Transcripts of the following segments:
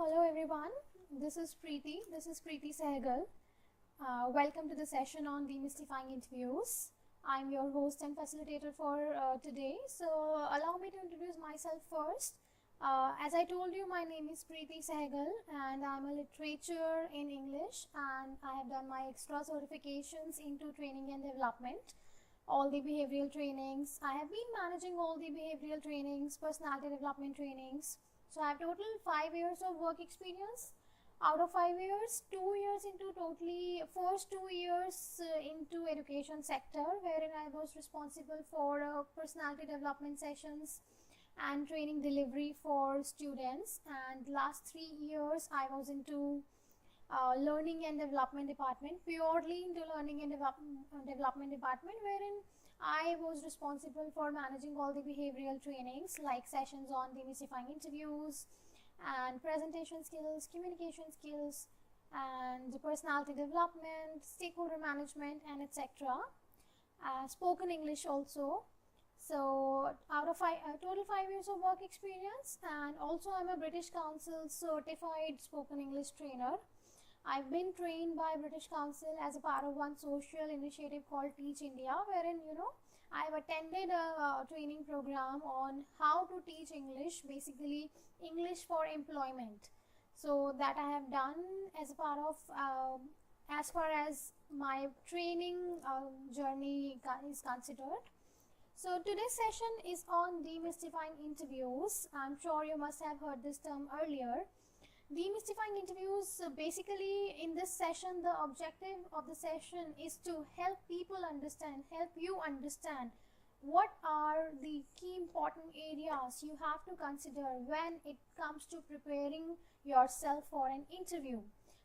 Hello everyone, this is Preeti. This is Preeti Sehgal. Welcome to the session on demystifying interviews. I'm your host and facilitator for today. So allow me to introduce myself first. As I told you, my name is Preeti Sehgal and I'm a literature in English, and I have done my extra certifications into training and development, all the behavioral trainings. I have been managing all the behavioral trainings, personality development trainings. So I have total 5 years of work experience. Out of 5 years, 2 years into totally first 2 years into education sector, wherein I was responsible for personality development sessions and training delivery for students. And last 3 years I was into learning and development department, purely into learning and development department, wherein I was responsible for managing all the behavioral trainings like sessions on demystifying interviews and presentation skills, communication skills, and personality development, stakeholder management, and etc. Spoken English also. So out of total 5 years of work experience, and also I'm a British Council certified spoken English trainer. I've been trained by British Council as a part of one social initiative called Teach India, wherein I've attended a training program on how to teach English, basically English for employment. So that I have done as a part of as far as my training journey is considered. So today's session is on demystifying interviews. I'm sure you must have heard this term earlier. Demystifying interviews, basically in this session, the objective of the session is to help people understand, help you understand what are the key important areas you have to consider when it comes to preparing yourself for an interview.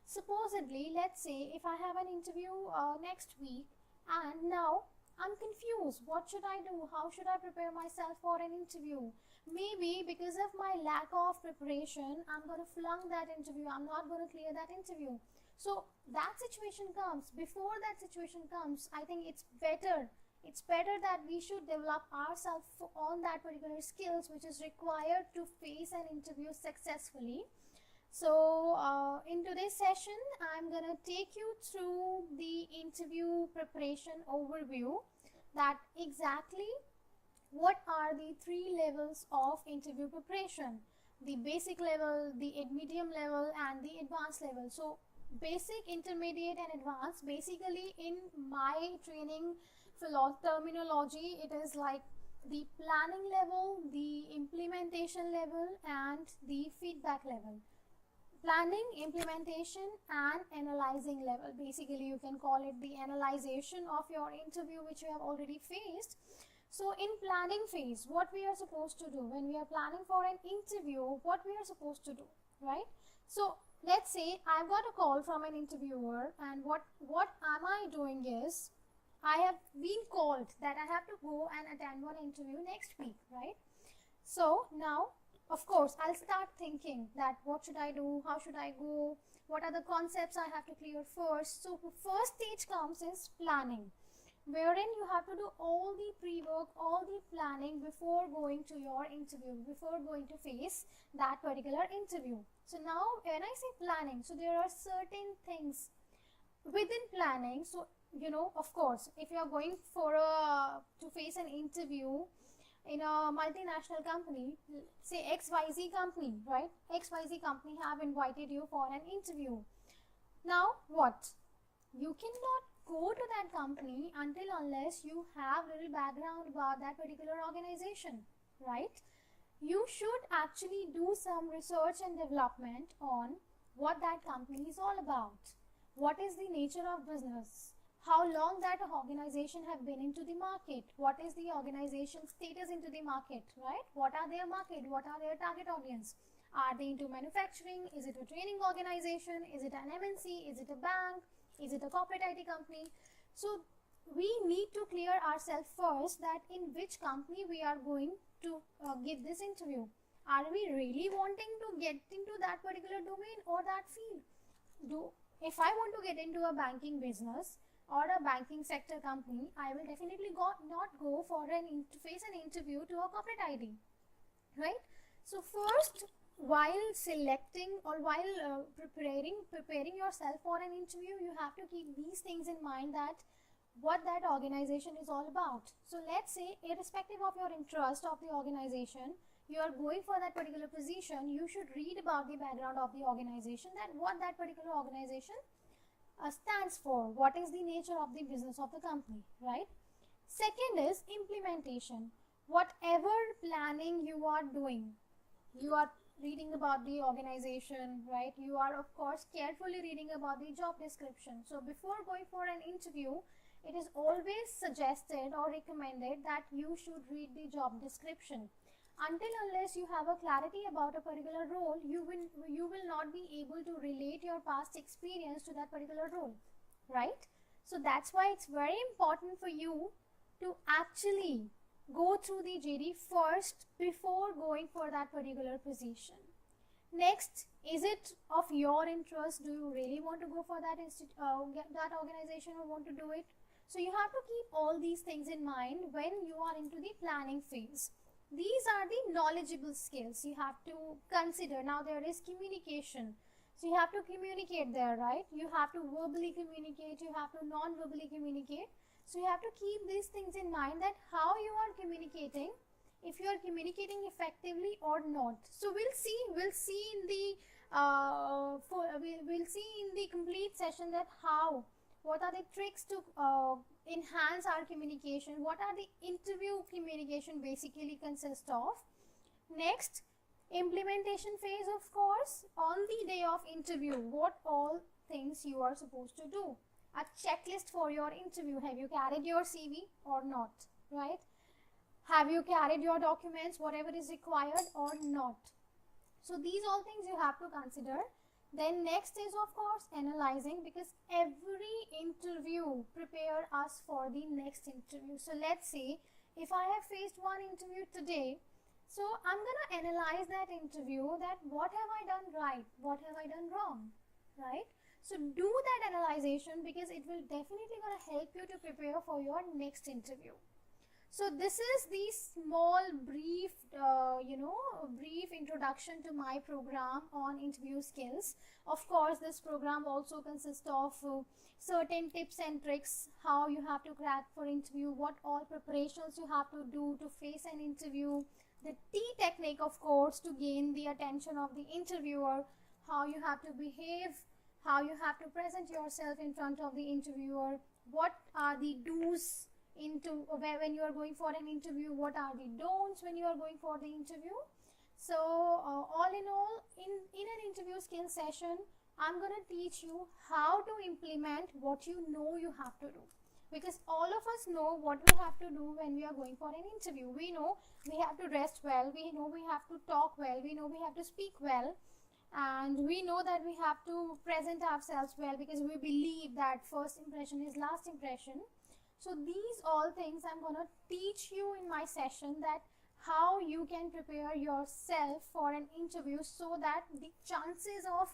Supposedly, let's say if I have an interview next week, and now I'm confused. What should I do? How should I prepare myself for an interview? Maybe because of my lack of preparation, I'm going to flunk that interview. I'm not going to clear that interview. So that situation comes. Before that situation comes, I think it's better that we should develop ourselves on that particular skills which is required to face an interview successfully. So in today's session, I'm going to take you through the interview preparation overview, that exactly what are the 3 levels of interview preparation: the basic level, the medium level, and the advanced level. So basic, intermediate, and advanced, basically in my training terminology, it is like the planning level, the implementation level, and the feedback level. Planning, implementation, and analyzing level. Basically, you can call it the analyzation of your interview which you have already faced. So in planning phase, what we are supposed to do when we are planning for an interview, what we are supposed to do, right? So let's say I've got a call from an interviewer, and what am I doing is, I have been called that I have to go and attend one interview next week, right? So now, of course, I'll start thinking that what should I do, how should I go, what are the concepts I have to clear first. So the first stage comes is planning, wherein you have to do all the pre-work, all the planning before going to your interview, before going to face that particular interview. So now when I say planning, so there are certain things within planning. So of course, if you are going for to face an interview in a multinational company, say XYZ company, right? XYZ company have invited you for an interview. Now what? You cannot go to that company until unless you have little background about that particular organization, right? You should actually do some research and development on what that company is all about. What is the nature of business? How long that organization have been into the market? What is the organization status into the market, right? What are their market? What are their target audience? Are they into manufacturing? Is it a training organization? Is it an MNC? Is it a bank? Is it a corporate IT company? So we need to clear ourselves first that in which company we are going to give this interview. Are we really wanting to get into that particular domain or that field? If I want to get into a banking business or a banking sector company, I will definitely not go for face an interview to a corporate ID, right? So first, while selecting or while preparing yourself for an interview, you have to keep these things in mind, that what that organization is all about. So let's say, irrespective of your interest of the organization, you are going for that particular position, you should read about the background of the organization, that what that particular organization stands for, what is the nature of the business of the company, right? Second is implementation. Whatever planning you are doing, you are reading about the organization, right? You are of course carefully reading about the job description. So before going for an interview, it is always suggested or recommended that you should read the job description. Until unless you have a clarity about a particular role, you will not be able to relate your past experience to that particular role, right? So that's why it's very important for you to actually go through the JD first before going for that particular position. Next, is it of your interest? Do you really want to go for that that organization, or want to do it? So you have to keep all these things in mind when you are into the planning phase. These are the knowledgeable skills you have to consider. Now there is communication. So you have to communicate there, right? You have to verbally communicate, you have to non-verbally communicate. So you have to keep these things in mind, that how you are communicating, if you are communicating effectively or not. So we'll see in the we'll see in the complete session that what are the tricks to enhance our communication, what are the interview communication basically consist of. Next, implementation phase, of course, on the day of interview, what all things you are supposed to do. A checklist for your interview. Have you carried your CV or not, right? Have you carried your documents, whatever is required, or not? So these all things you have to consider. Then next is of course analyzing, because every interview prepare us for the next interview. So let's say if I have faced one interview today, so I'm gonna analyze that interview, that what have I done right, what have I done wrong, right? So do that analyzation, because it will definitely gonna help you to prepare for your next interview. So this is the small brief brief introduction to my program on interview skills. Of course, this program also consists of certain tips and tricks, how you have to crack for interview, what all preparations you have to do to face an interview, the T technique, of course, to gain the attention of the interviewer, how you have to behave, how you have to present yourself in front of the interviewer, what are the do's when you are going for an interview, what are the don'ts when you are going for the interview. So all in all, in an interview skill session, I'm going to teach you how to implement what you know you have to do, because all of us know what we have to do when we are going for an interview. We know we have to dress well, we know we have to talk well, we know we have to speak well, and we know that we have to present ourselves well, because we believe that first impression is last impression. So these all things I'm going to teach you in my session, that how you can prepare yourself for an interview, so that the chances of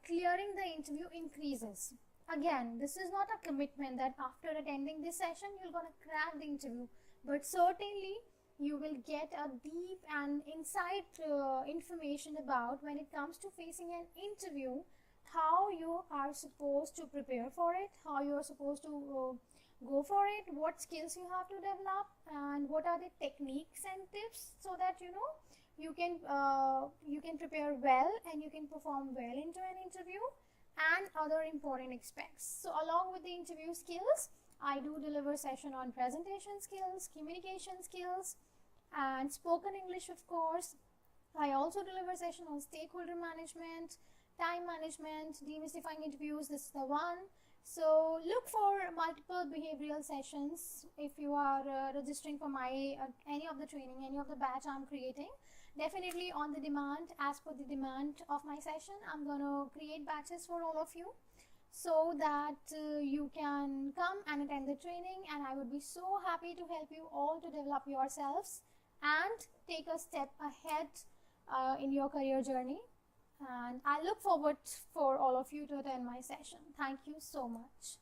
clearing the interview increases. Again, this is not a commitment that after attending this session you're going to crack the interview, but certainly you will get a deep and insight information about when it comes to facing an interview, how you are supposed to prepare for it, how you are supposed to go for it, what skills you have to develop, and what are the techniques and tips, so that you can prepare well and you can perform well into an interview, and other important aspects. So along with the interview skills, I do deliver session on presentation skills, communication skills, and spoken English, of course. I also deliver session on stakeholder management, time management, demystifying interviews. This is the one. So look for multiple behavioral sessions if you are registering for my any of the training, any of the batch I'm creating. Definitely on the demand, as per the demand of my session, I'm gonna create batches for all of you, so that you can come and attend the training, and I would be so happy to help you all to develop yourselves and take a step ahead in your career journey. And I look forward for all of you to attend my session. Thank you so much.